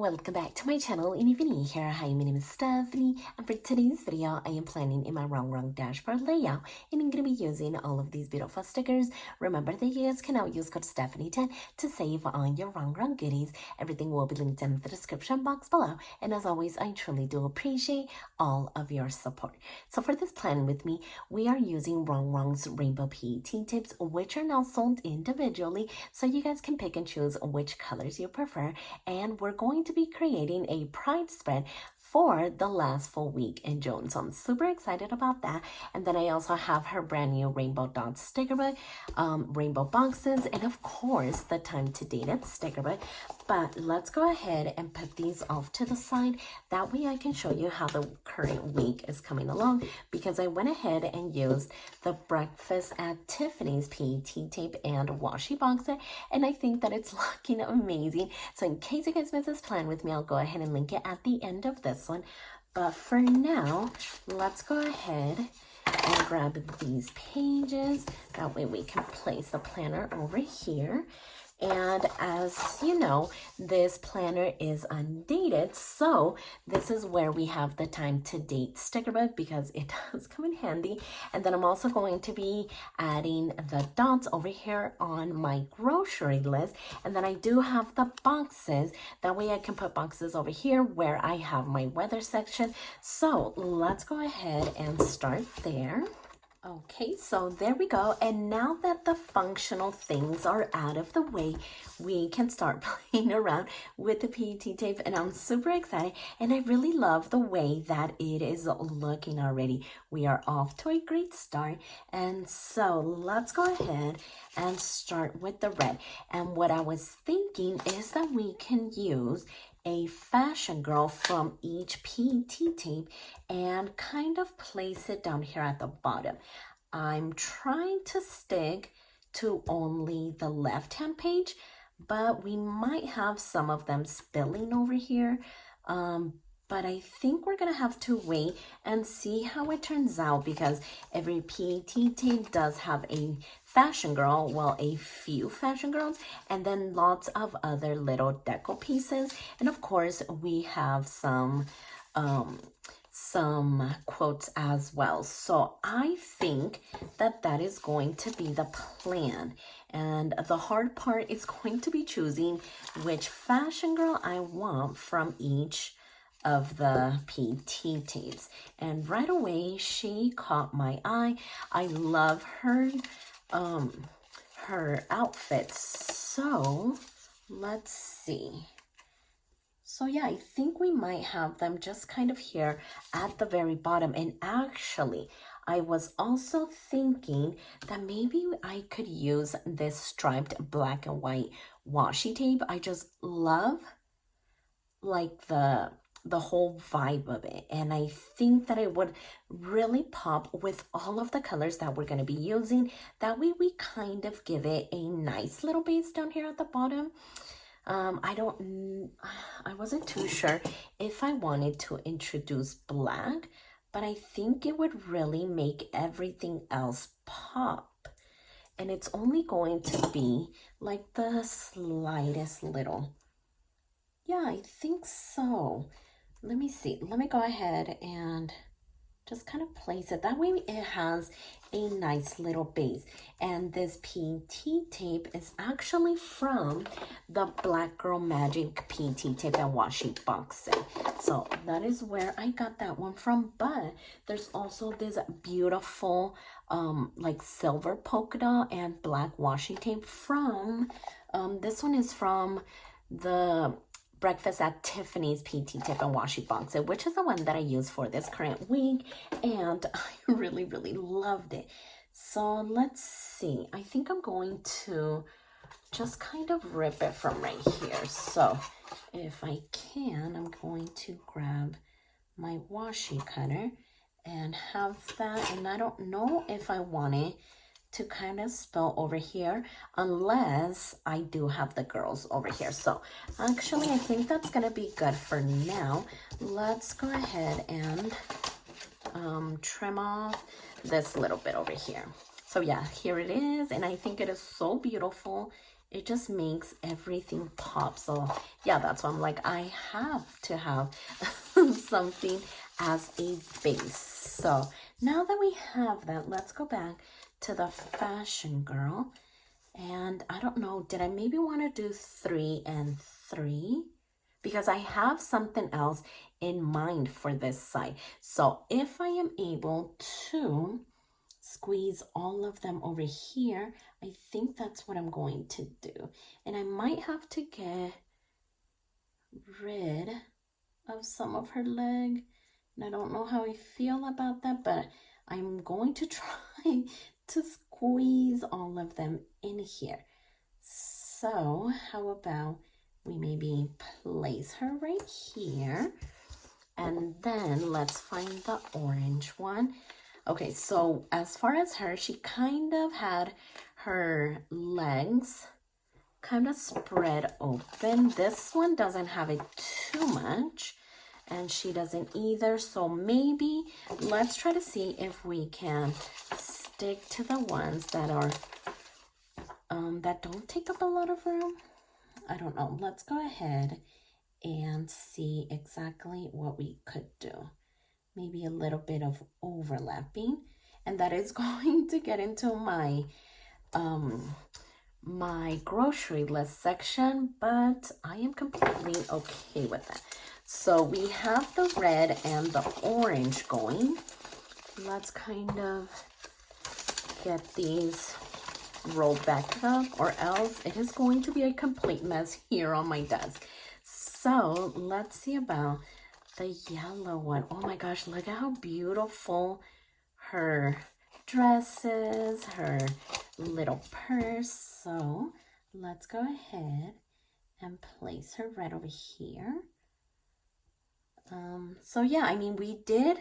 welcome back to my channel. And if you're new here, hi, my name is Stephany, and for today's video I am planning in my Rongrong dashboard layout, and I'm going to be using all of these beautiful stickers. Remember that you guys can now use code Stephany10 to save on your Rongrong goodies. Everything will be linked in the description box below, and as always I truly do appreciate all of your support. So for this plan with me, we are using Rongrong's rainbow PET tips, which are now sold individually, so you guys can pick and choose which colors you prefer. And we're going to be creating a pride spread for the last full week in June, so I'm super excited about that. And then I also have her brand new rainbow dot sticker book, rainbow boxes, and of course the time to date it sticker book. But let's go ahead and put these off to the side, that way I can show you how the current week is coming along, because I went ahead and used the Breakfast at Tiffany's PET tape and washi boxer, and I think that it's looking amazing. So in case you guys missed this plan with me, I'll go ahead and link it at the end of this one. But for now, let's go ahead and grab these pages, that way we can place the planner over here. And as you know, this planner is undated, so this is where we have the time to date sticker book, because it does come in handy. And then I'm also going to be adding the dots over here on my grocery list. And then I do have the boxes, that way I can put boxes over here where I have my weather section. So let's go ahead and start there. Okay, so there we go. And now that the functional things are out of the way, we can start playing around with the PET tape, and I'm super excited, and I really love the way that it is looking already. We are off to a great start, and so let's go ahead and start with the red. And what I was thinking is that we can use a fashion girl from each PET tape and kind of place it down here at the bottom. I'm trying to stick to only the left hand page, but we might have some of them spilling over here. But I think we're gonna have to wait and see how it turns out, because every PET tape does have a fashion girl, well, a few fashion girls, and then lots of other little deco pieces. And of course we have some quotes as well. So I think that that is going to be the plan, and the hard part is going to be choosing which fashion girl I want from each of the PET tapes. And right away she caught my eye. I love her outfit. So let's see. So yeah, I think we might have them just kind of here at the very bottom. And actually, I was also thinking that maybe I could use this striped black and white washi tape. I just love like the whole vibe of it, and I think that it would really pop with all of the colors that we're going to be using. That way we kind of give it a nice little base down here at the bottom. I wasn't too sure if I wanted to introduce black, but I think it would really make everything else pop. And it's only going to be like the slightest little, yeah, I think so. Let me see. Let me go ahead and just kind of place it. That way it has a nice little base. And this PET tape is actually from the Black Girl Magic PET tape and washi box set. So that is where I got that one from. But there's also this beautiful like silver polka dot and black washi tape from, this one is from the Breakfast at Tiffany's PET tape and washi box, which is the one that I use for this current week, and I really loved it. So let's see, I think I'm going to just kind of rip it from right here. So if I can, I'm going to grab my washi cutter and have that, and I don't know if I want it to kind of spill over here, unless I do have the girls over here. So actually I think that's gonna be good for now. Let's go ahead and trim off this little bit over here. So yeah, here it is, and I think it is so beautiful it just makes everything pop. So yeah, that's why I'm like, I have to have something as a base. So now that we have that, let's go back to the fashion girl. And I don't know, did I maybe want to do 3 and 3? Because I have something else in mind for this side. So if I am able to squeeze all of them over here, I think that's what I'm going to do. And I might have to get rid of some of her leg. And I don't know how I feel about that, but I'm going to try to squeeze all of them in here. So how about we maybe place her right here, and then let's find the orange one. Okay, so as far as her, she kind of had her legs kind of spread open. This one doesn't have it too much, and she doesn't either. So maybe let's try to see if we can stick to the ones that are that don't take up a lot of room. I don't know. Let's go ahead and see exactly what we could do. Maybe a little bit of overlapping, and that is going to get into my my grocery list section, but I am completely okay with that. So we have the red and the orange going. Let's kind of get these rolled back up, or else it is going to be a complete mess here on my desk. So let's see about the yellow one. Oh my gosh, look at how beautiful her dress is, her little purse. So let's go ahead and place her right over here. So yeah, I mean, we did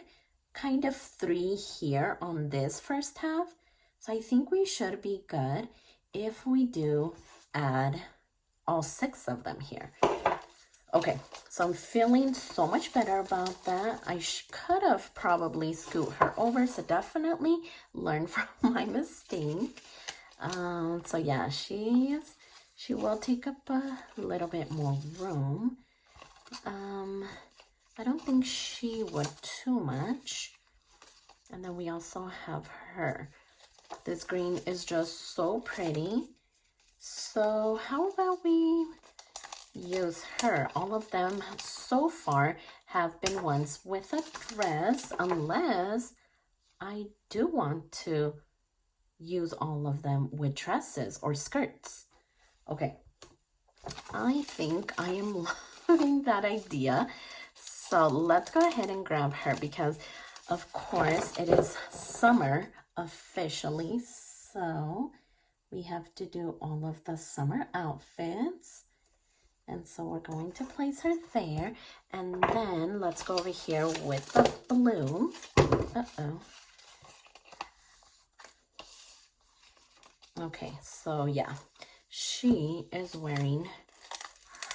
kind of 3 here on this first half. So I think we should be good if we do add all 6 of them here. Okay, so I'm feeling so much better about that. I could have probably scoot her over, so definitely learn from my mistake. So yeah, she will take up a little bit more room. I don't think she would too much. And then we also have her. This green is just so pretty. So how about we use her? All of them so far have been ones with a dress, unless I do want to use all of them with dresses or skirts. Okay, I think I am loving that idea. So let's go ahead and grab her, because of course it is summer officially, so we have to do all of the summer outfits. And so we're going to place her there, and then let's go over here with the blue. Okay, so yeah, she is wearing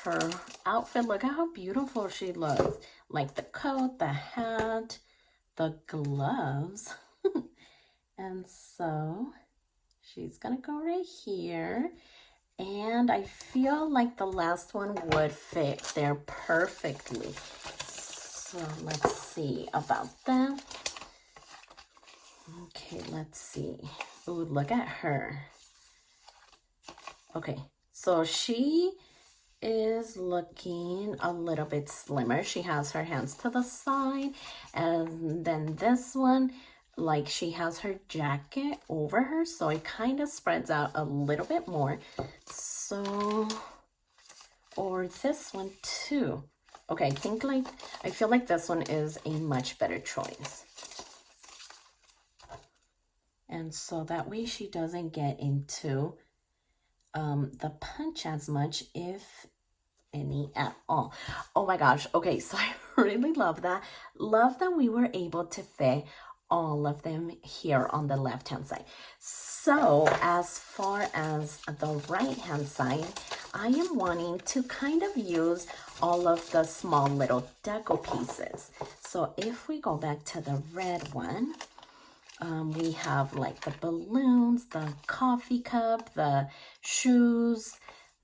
her outfit. Look at how beautiful she looks. Like the coat, the hat, the gloves. And so she's gonna go right here. And I feel like the last one would fit there perfectly. So let's see about that. Okay, let's see. Ooh, look at her. Okay, so she is looking a little bit slimmer. She has her hands to the side, and then this one, like, she has her jacket over her, so it kind of spreads out a little bit more. So, or this one too. Okay, I feel like this one is a much better choice. And so that way she doesn't get into the punch as much, if any at all. Oh my gosh. Okay, so I really love that. Love that we were able to fit all of them here on the left hand side. So as far as the right hand side, I am wanting to kind of use all of the small little deco pieces. So if we go back to the red one, We have like the balloons, the coffee cup, the shoes,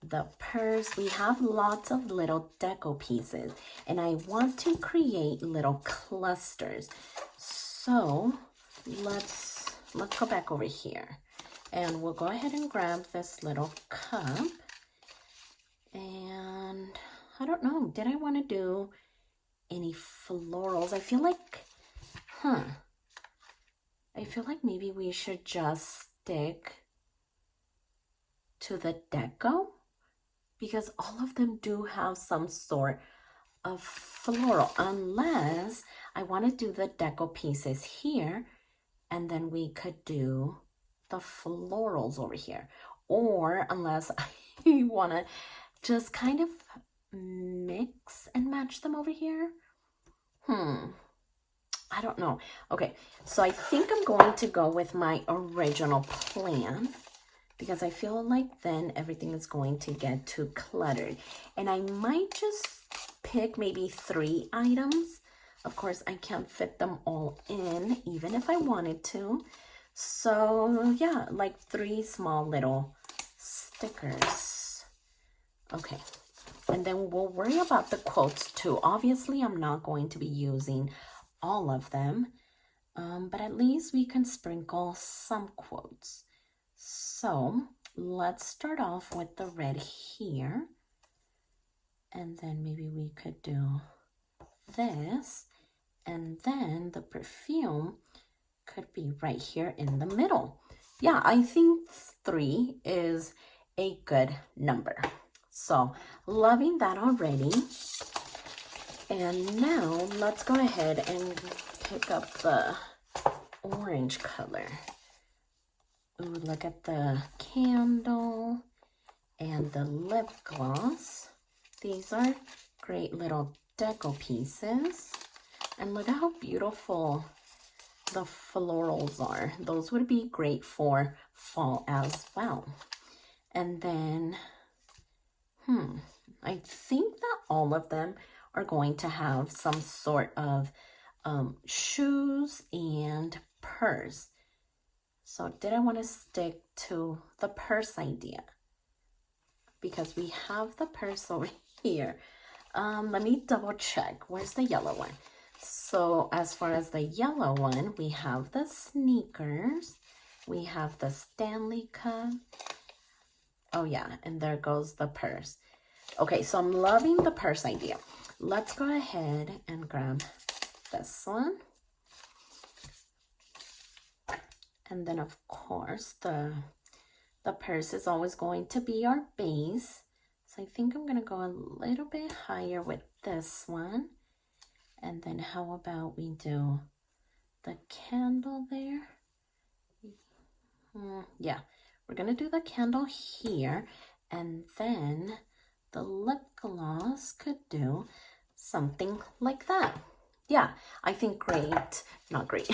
the purse. We have lots of little deco pieces, and I want to create little clusters. So let's go back over here, and we'll go ahead and grab this little cup. And I don't know, did I want to do any florals? I feel like, I feel like maybe we should just stick to the deco, because all of them do have some sort of floral, unless I want to do the deco pieces here, and then we could do the florals over here. Or unless I want to just kind of mix and match them over here. I don't know. Okay, so I think I'm going to go with my original plan, because I feel like then everything is going to get too cluttered. And I might just pick maybe 3 items. Of course, I can't fit them all in, even if I wanted to. So yeah, like 3 small little stickers. Okay, and then we'll worry about the quotes too. Obviously, I'm not going to be using all of them, but at least we can sprinkle some quotes. So let's start off with the red here, and then maybe we could do this, and then the perfume could be right here in the middle. Yeah, I think 3 is a good number. So loving that already. And now let's go ahead and pick up the orange color. Ooh, look at the candle and the lip gloss. These are great little deco pieces. And look at how beautiful the florals are. Those would be great for fall as well. And then, I think that all of them are going to have some sort of shoes and purse. So did I want to stick to the purse idea? Because we have the purse over here. Let me double check. Where's the yellow one? So as far as the yellow one, we have the sneakers. We have the Stanley Cup. Oh yeah, and there goes the purse. Okay, so I'm loving the purse idea. Let's go ahead and grab this one. And then of course the purse is always going to be our base. So I think I'm gonna go a little bit higher with this one. And then how about we do the candle there? Yeah, we're gonna do the candle here, and then the lip gloss could do something like that. Yeah, I think not great,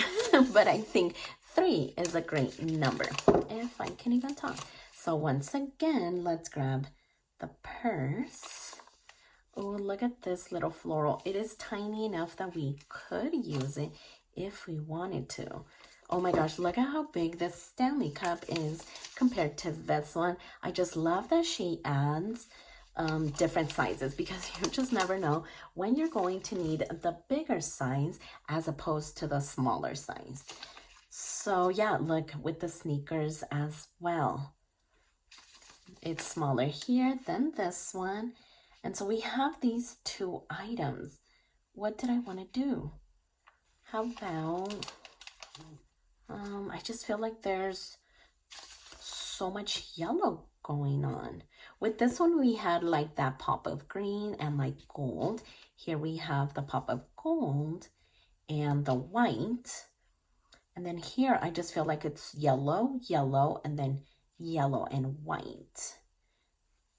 but I think 3 is a great number, if I can even talk. So once again, let's grab the purse. Oh, look at this little floral. It is tiny enough that we could use it if we wanted to. Oh my gosh, look at how big this Stanley Cup is compared to this one. I just love that she adds different sizes, because you just never know when you're going to need the bigger size as opposed to the smaller size. So yeah, look, with the sneakers as well. It's smaller here than this one. And so we have these 2 items. What did I want to do? How about, I just feel like there's so much yellow going on. With this one, we had like that pop of green and like gold. Here we have the pop of gold and the white. And then here, I just feel like it's yellow, yellow, and then yellow and white.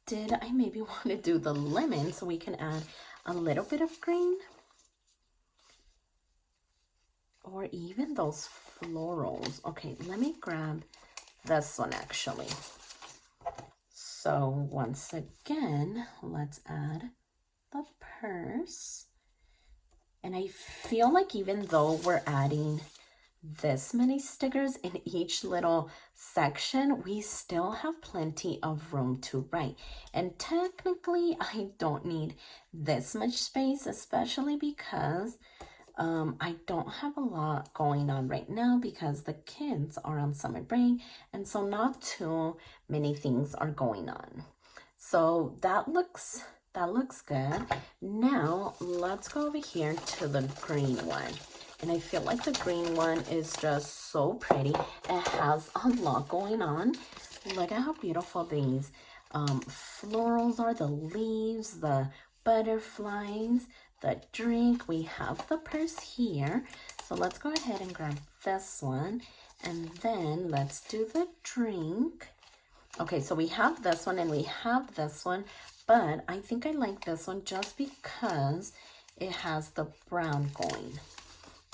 Did I maybe want to do the lemon so we can add a little bit of green? Or even those florals. Okay, let me grab this one actually. So once again, let's add the purse. And I feel like even though we're adding this many stickers in each little section, we still have plenty of room to write. And technically, I don't need this much space, especially because I don't have a lot going on right now because the kids are on summer break, and so not too many things are going on. So that looks good. Now let's go over here to the green one. And I feel like the green one is just so pretty. It has a lot going on. Look at how beautiful these florals are, the leaves, the butterflies, the drink. We have the purse here. So let's go ahead and grab this one. And then let's do the drink. Okay, so we have this one and we have this one. But I think I like this one just because it has the brown going.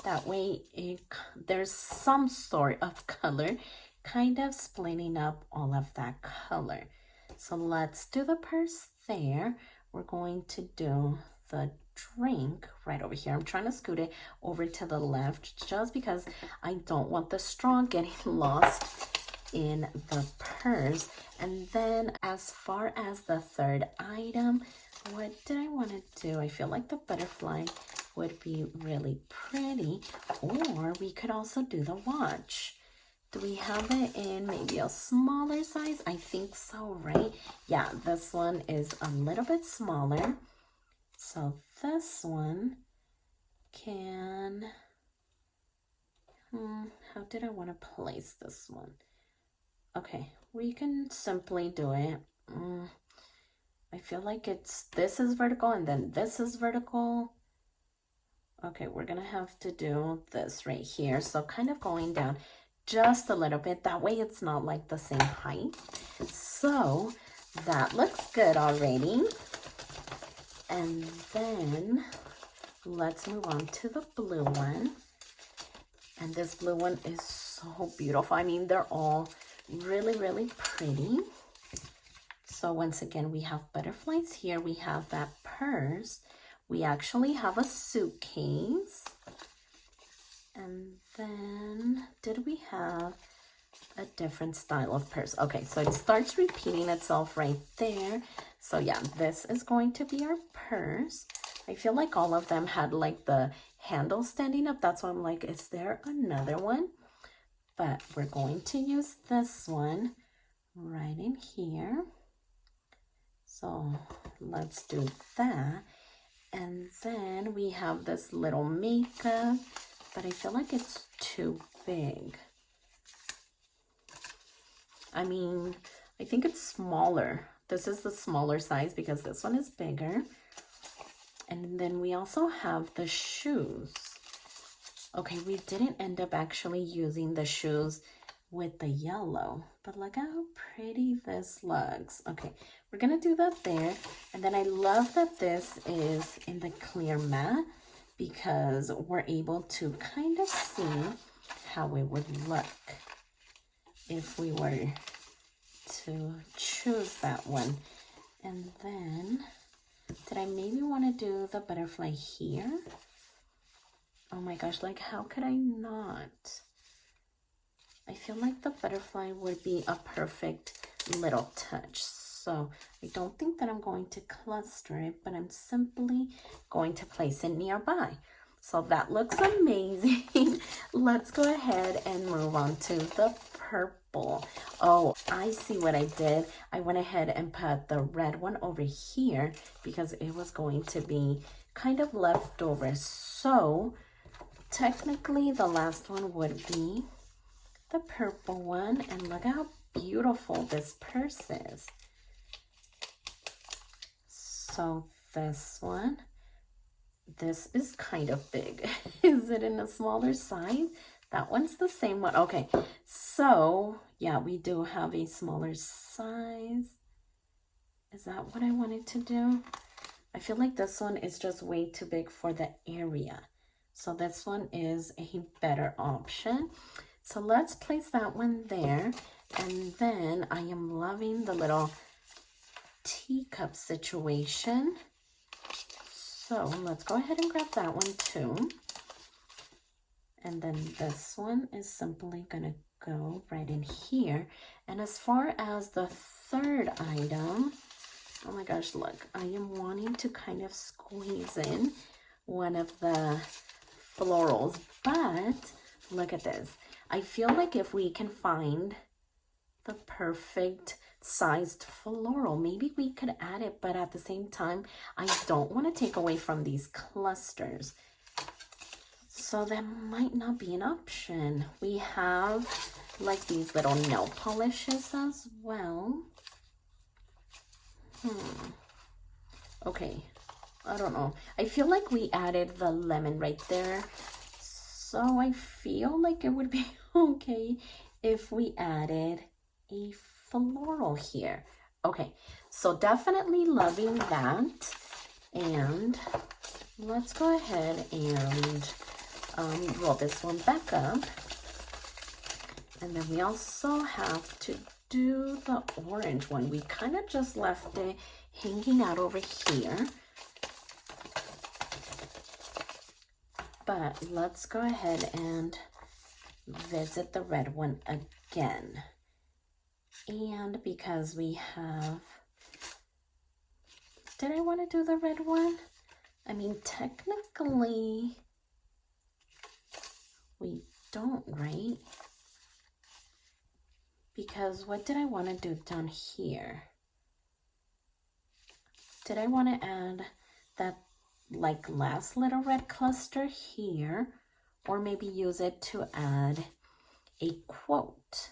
That way there's some sort of color kind of splitting up all of that color. So let's do the purse there. We're going to do the drink right over here. I'm trying to scoot it over to the left just because I don't want the straw getting lost in the purse. And then as far as the third item, what did I want to do? I feel like the butterfly would be really pretty, or we could also do the watch. Do we have it in maybe a smaller size? I think so, right? Yeah, this one is a little bit smaller. So this one can, how did I want to place this one? Okay, we can simply do it. I feel like this is vertical and then this is vertical. Okay, we're gonna have to do this right here. So kind of going down just a little bit. That way it's not like the same height. So that looks good already. And then let's move on to the blue one. And this blue one is so beautiful. I mean, they're all really, really pretty. So once again, we have butterflies here. We have that purse. We actually have a suitcase. And then, did we have a different style of purse? Okay, so it starts repeating itself right there. So yeah, this is going to be our purse. I feel like all of them had like the handle standing up. That's why I'm like, is there another one? But we're going to use this one right in here. So let's do that. And then we have this little makeup, but I feel like it's too big. I mean, I think it's smaller. This is the smaller size because this one is bigger. And then we also have the shoes. Okay, we didn't end up actually using the shoes with the yellow, but look how pretty this looks. Okay, we're gonna do that there. And then I love that this is in the clear matte because we're able to kind of see how it would look if we were to choose that one. And then, did I maybe want to do the butterfly here? Oh my gosh, like how could I not? I feel like the butterfly would be a perfect little touch. So I don't think that I'm going to cluster it, but I'm simply going to place it nearby. So that looks amazing. Let's go ahead and move on to the purple. Oh, I see what I did. I went ahead and put the red one over here because it was going to be kind of left over. So technically the last one would be the purple one. And look how beautiful this purse is. So this one, this is kind of big. Is it in a smaller size? That one's the same one. Okay, so yeah, we do have a smaller size. Is that what I wanted to do? I feel like this one is just way too big for the area. So this one is a better option. So let's place that one there. And then I am loving the little teacup situation. So let's go ahead and grab that one too. And then this one is simply gonna go right in here. And as far as the third item, oh my gosh, look, I am wanting to kind of squeeze in one of the florals, but look at this. I feel like if we can find the perfect sized floral, maybe we could add it, but at the same time, I don't want to take away from these clusters. So that might not be an option. We have like these little nail polishes as well. Okay, I don't know. I feel like we added the lemon right there. So I feel like it would be okay if we added a floral here. Okay, so definitely loving that. And let's go ahead and roll this one back up. And then we also have to do the orange one. We kind of just left it hanging out over here. But let's go ahead and visit the red one again. And because we have, did I want to do the red one? I mean, technically, we don't, right? Because what did I want to do down here? Did I want to add that like last little red cluster here, or maybe use it to add a quote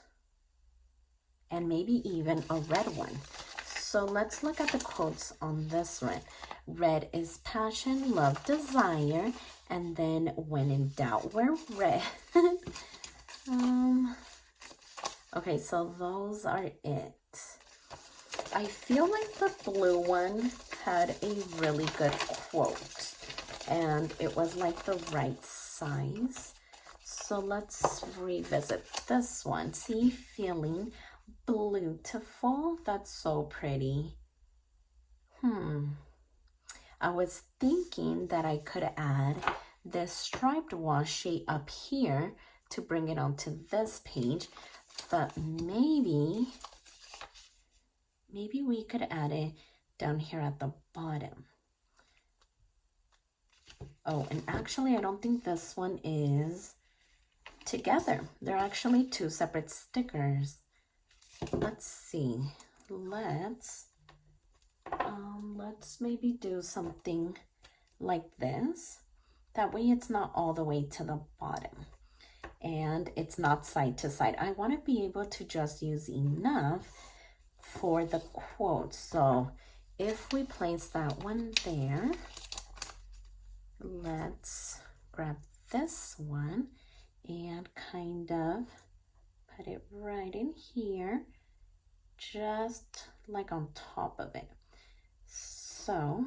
and maybe even a red one? So let's look at the quotes on this red. Red is passion, love, desire, and then when in doubt, wear red. Okay, so those are it. I feel like the blue one had a really good quote, and it was like the right size. So let's revisit this one. See, feeling beautiful. That's so pretty. I was thinking that I could add this striped washi up here to bring it onto this page, but maybe we could add it down here at the bottom. Oh, and actually I don't think this one is together. They're actually two separate stickers. Let's see. Let's maybe do something like this. That way it's not all the way to the bottom and it's not side to side. I want to be able to just use enough for the quote. So if we place that one there, let's grab this one and kind of put it right in here, just like on top of it. So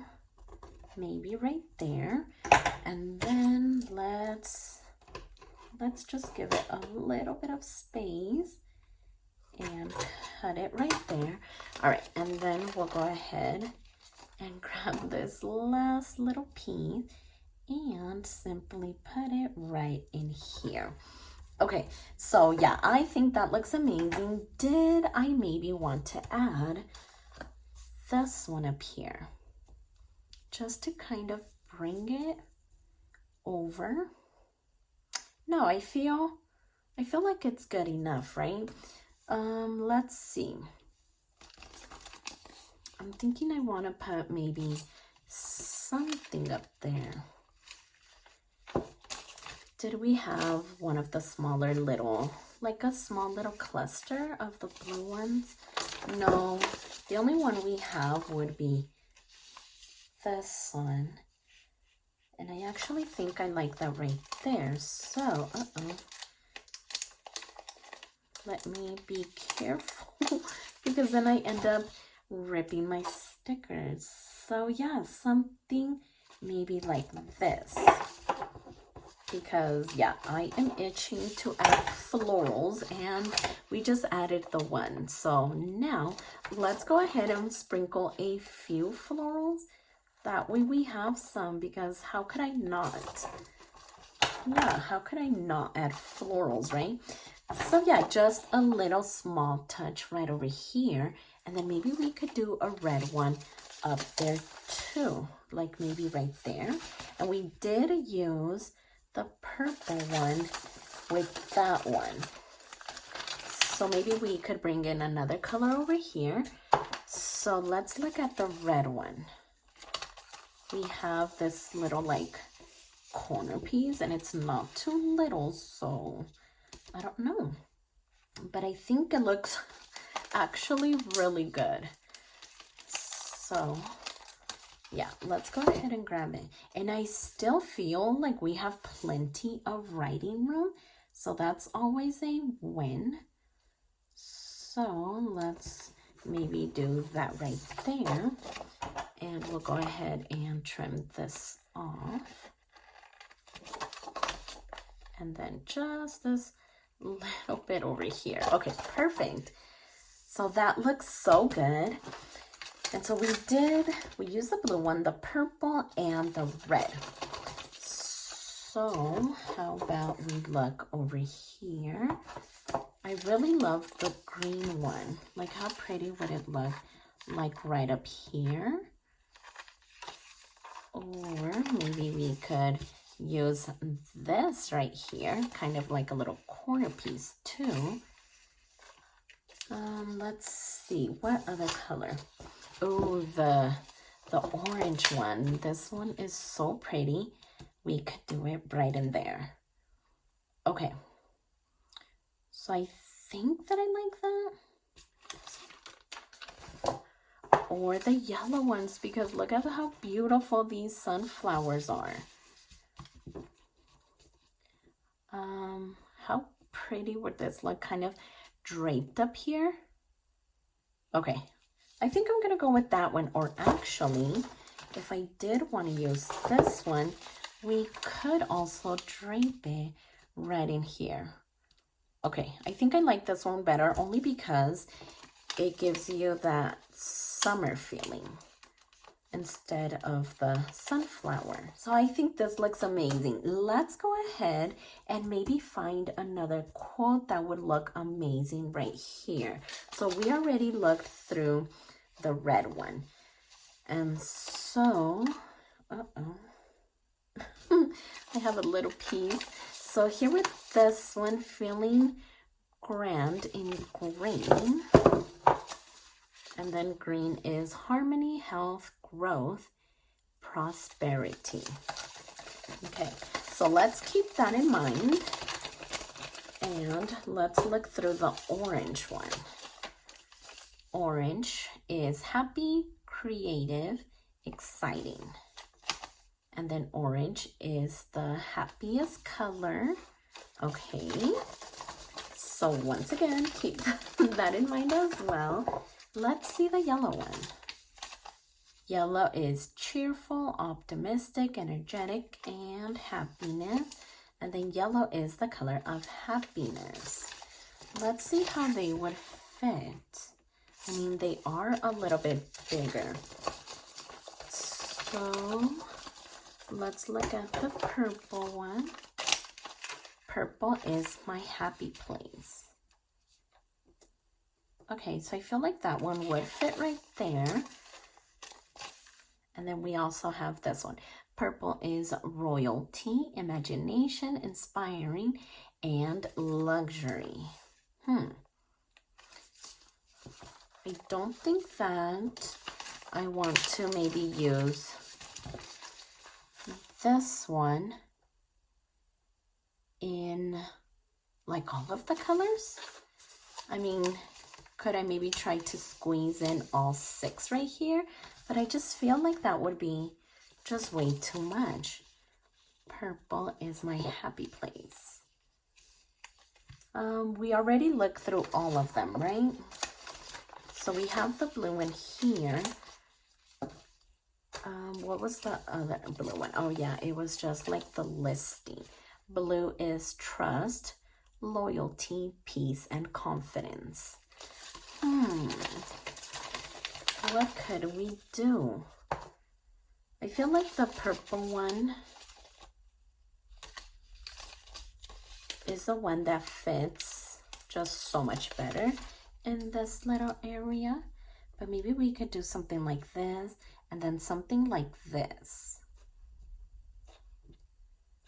maybe right there, and then let's just give it a little bit of space and cut it right there. All right, and then we'll go ahead and grab this last little piece and simply put it right in here. Okay, so yeah, I think that looks amazing. Did I maybe want to add this one up here just to kind of bring it over? No, I feel like it's good enough, right? Let's see. I'm thinking I want to put maybe something up there. Did we have one of the smaller little, like a small little cluster of the blue ones? No, the only one we have would be this one. And I actually think I like that right there. So, let me be careful because then I end up ripping my stickers. So yeah, something maybe like this. Because yeah, I am itching to add florals and we just added the one. So now let's go ahead and sprinkle a few florals. That way we have some, because how could I not? Yeah, how could I not add florals, right? So yeah, just a little small touch right over here. And then maybe we could do a red one up there too, like maybe right there. And we did use the purple one with that one. So maybe we could bring in another color over here. So let's look at the red one. We have this little like corner piece and it's not too little, so I don't know. But I think it looks actually really good. So yeah, let's go ahead and grab it. And I still feel like we have plenty of writing room, so that's always a win. So let's maybe do that right there. And we'll go ahead and trim this off. And then just this little bit over here. Okay, perfect. So that looks so good. And so we used the blue one, the purple, and the red. So how about we look over here? I really love the green one. Like, how pretty would it look like right up here? Or maybe we could use this right here, kind of like a little corner piece too. Let's see, what other color? Oh, the orange one. This one is so pretty. We could do it right in there. Okay. So I think that I like that. Or the yellow ones, because look at how beautiful these sunflowers are. How pretty would this look, kind of draped up here? Okay, I think I'm gonna go with that one. Or actually, if I did want to use this one, we could also drape it right in here. Okay, I think I like this one better only because it gives you that summer feeling instead of the sunflower. So I think this looks amazing. Let's go ahead and maybe find another quote that would look amazing right here. So we already looked through the red one. And so, I have a little piece. So here with this one, feeling grand in green. And then green is harmony, health, growth, prosperity. Okay, so let's keep that in mind. And let's look through the orange one. Orange is happy, creative, exciting. And then orange is the happiest color. Okay, so once again, keep that in mind as well. Let's see the yellow one. Yellow is cheerful, optimistic, energetic, and happiness. And then yellow is the color of happiness. Let's see how they would fit. I mean, they are a little bit bigger. So let's look at the purple one. Purple is my happy place. Okay, so I feel like that one would fit right there. And then we also have this one. Purple is royalty, imagination, inspiring, and luxury. I don't think that I want to maybe use this one in like all of the colors. I mean, could I maybe try to squeeze in all 6 right here? But I just feel like that would be just way too much. Purple is my happy place. We already looked through all of them, right? So we have the blue one here. What was the other blue one? Oh yeah, it was just like the listing. Blue is trust, loyalty, peace, and confidence. What could we do? I feel like the purple one the one that fits just so much better in this little area. But maybe we could do something like this and then something like this.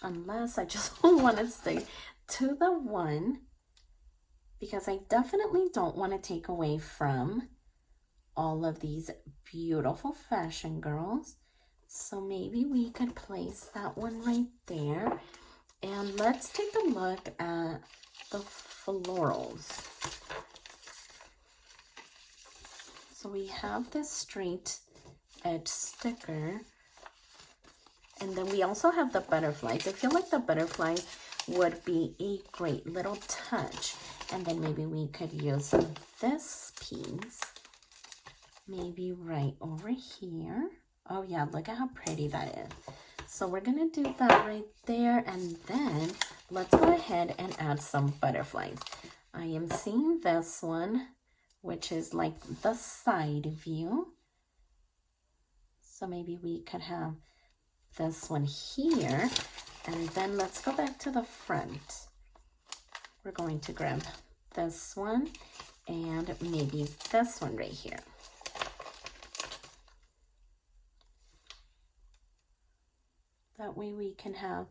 Unless I just want to stick to the one, because I definitely don't want to take away from all of these beautiful fashion girls. So maybe we could place that one right there. And let's take a look at the florals. So we have this straight edge sticker. And then we also have the butterflies. I feel like the butterflies would be a great little touch. And then maybe we could use this piece, maybe right over here. Oh yeah, look at how pretty that is. So we're gonna do that right there. And then let's go ahead and add some butterflies. I am seeing this one, which is like the side view. So maybe we could have this one here, and then let's go back to the front. We're going to grab this one and maybe this one right here. That way we can have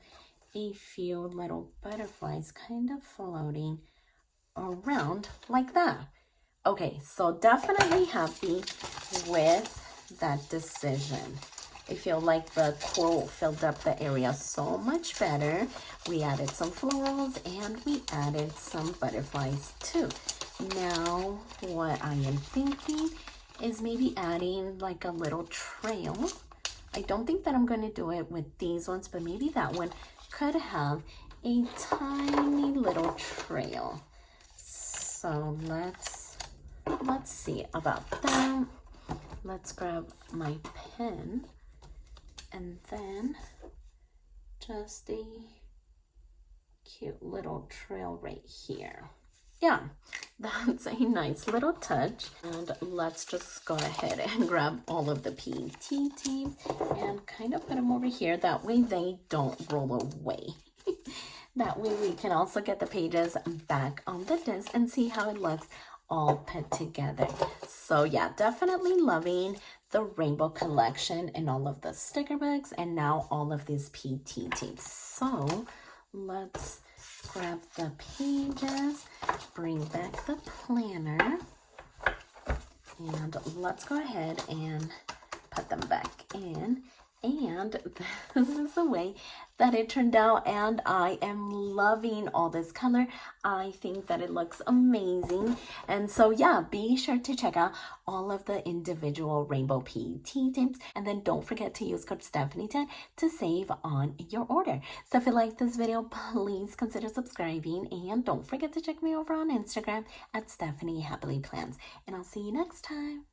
a few little butterflies kind of floating around like that. Okay, so definitely happy with that decision. I feel like the quote filled up the area so much better. We added some florals and we added some butterflies too. Now, what I am thinking is maybe adding like a little trail. I don't think that I'm going to do it with these ones, but maybe that one could have a tiny little trail. So let's see about that. Let's grab my pen. And then just a cute little trail right here. Yeah, that's a nice little touch. And let's just go ahead and grab all of the PET tape and kind of put them over here. That way they don't roll away. That way we can also get the pages back on the disc and see how it looks all put together. So yeah, definitely loving the rainbow collection and all of the sticker books and now all of these PET tapes. So let's grab the pages, bring back the planner, and let's go ahead and put them back in. And this is the way that it turned out, and I am loving all this color. I think that it looks amazing. And so yeah, be sure to check out all of the individual rainbow PET tapes, and then don't forget to use code Stephany10 to save on your order. So if you like this video, please consider subscribing, and don't forget to check me over on Instagram at stephanyhappilyplans, and I'll see you next time.